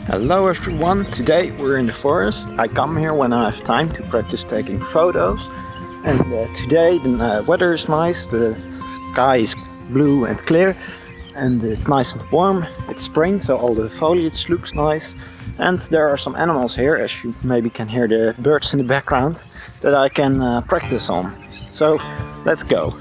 Hello everyone, today we're in the forest. I come here when I have time to practice taking photos. And today the weather is nice, the sky is blue and clear and it's nice and warm. It's spring, so all the foliage looks nice. And there are some animals here, as you maybe can hear the birds in the background, that I can practice on. So let's go.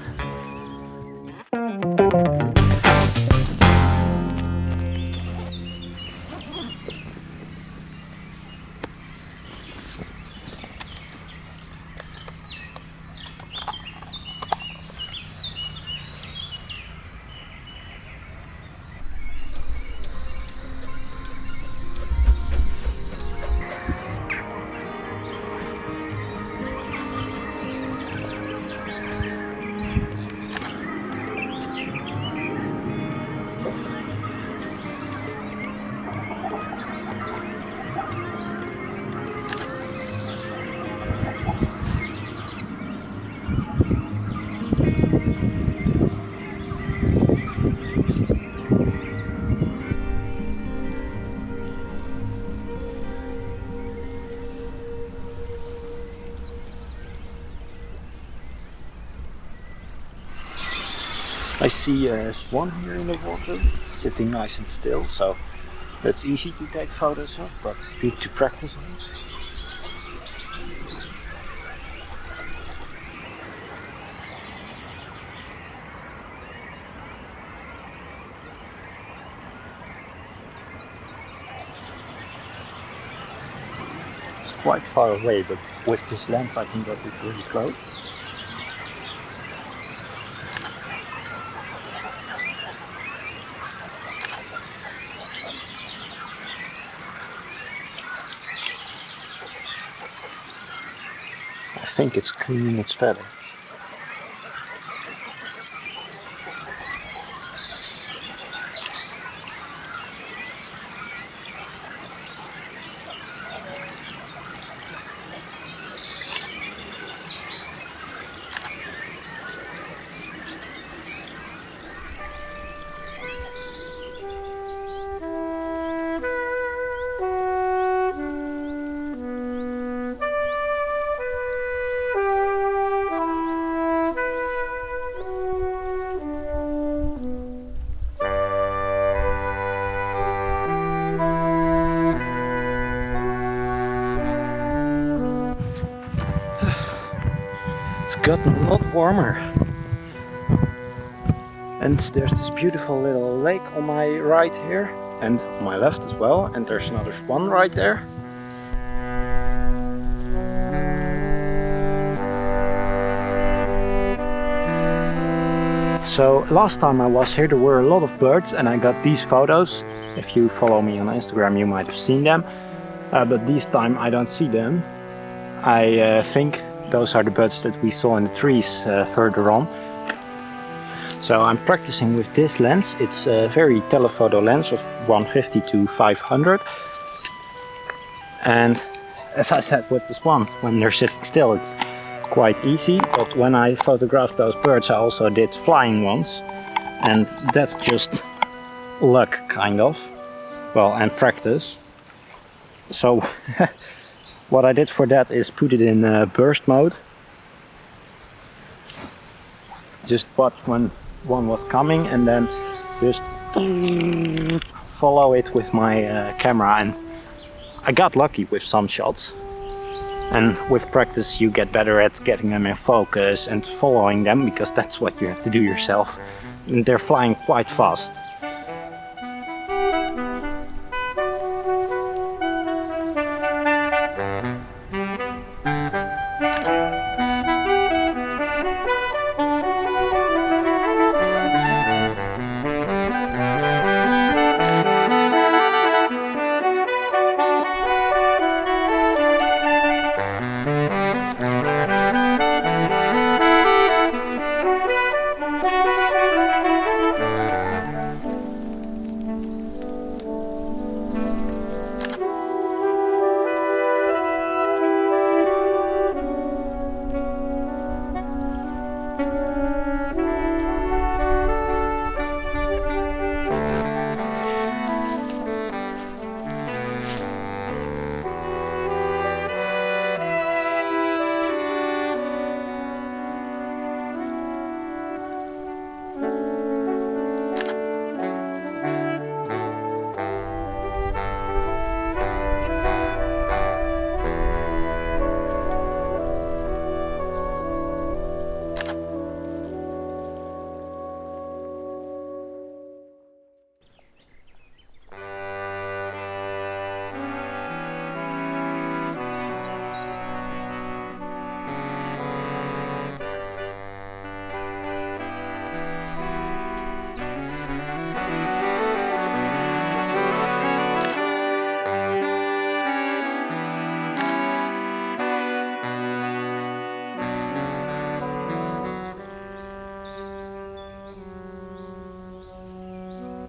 I see a swan here in the water. It's sitting nice and still, so that's easy to take photos of, but good to practice on. It's quite far away, but with this lens I can get it really close. I think it's cleaning its feathers. It's gotten a lot warmer. And there's this beautiful little lake on my right here, and on my left as well, and there's another swan right there. So last time I was here there were a lot of birds and I got these photos. If you follow me on Instagram you might have seen them, but this time I don't see them. I think those are the birds that we saw in the trees further on. So I'm practicing with this lens. It's a very telephoto lens of 150 to 500. And as I said with the swans, when they're sitting still it's quite easy. But when I photographed those birds I also did flying ones. And that's just luck, kind of. Well, and practice. So what I did for that is put it in burst mode. Just watch when one was coming and then just follow it with my camera, and I got lucky with some shots. And with practice you get better at getting them in focus and following them, because that's what you have to do yourself. And they're flying quite fast.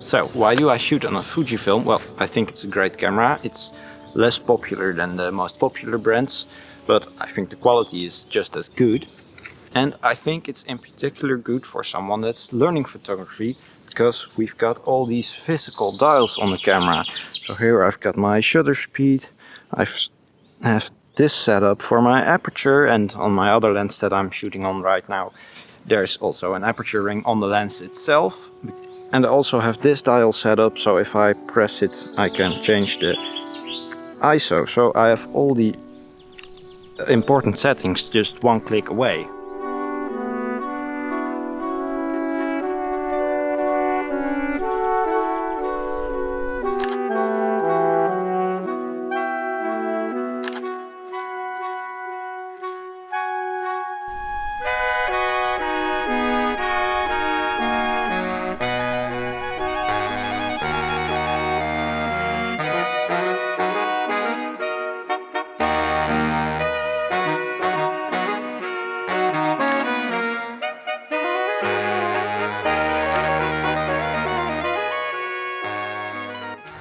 So why do I shoot on a Fujifilm? Well, I think it's a great camera. It's less popular than the most popular brands, but I think the quality is just as good. And I think it's in particular good for someone that's learning photography, because we've got all these physical dials on the camera. So here I've got my shutter speed, I have this set up for my aperture, and on my other lens that I'm shooting on right now, there's also an aperture ring on the lens itself. And I also have this dial set up, so if I press it I can change the ISO. So I have all the important settings just one click away.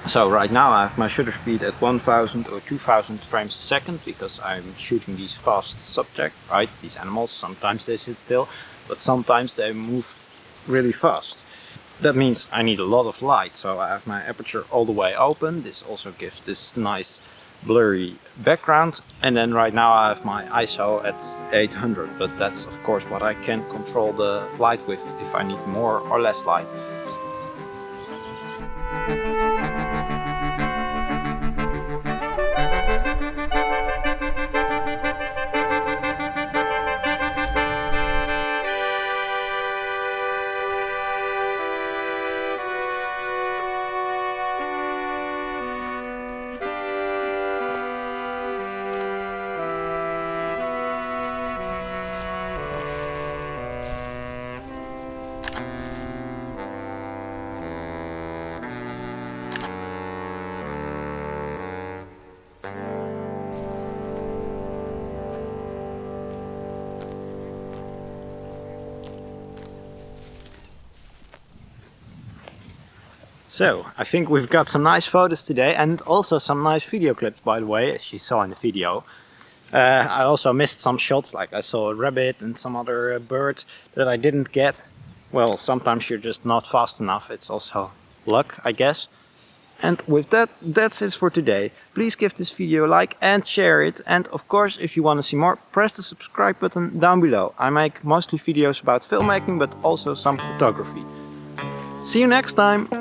So right now I have my shutter speed at 1000 or 2000 frames a second, because I'm shooting these fast subjects, right? These animals, sometimes they sit still, but sometimes they move really fast. That means I need a lot of light, so I have my aperture all the way open. This also gives this nice blurry background. And then right now I have my ISO at 800, but that's of course what I can control the light with, if I need more or less light. So, I think we've got some nice photos today, and also some nice video clips, by the way, as you saw in the video. I also missed some shots, like I saw a rabbit and some other bird that I didn't get. Well, sometimes you're just not fast enough, it's also luck, I guess. And with that, that's it for today. Please give this video a like and share it. And of course, if you want to see more, press the subscribe button down below. I make mostly videos about filmmaking, but also some photography. See you next time!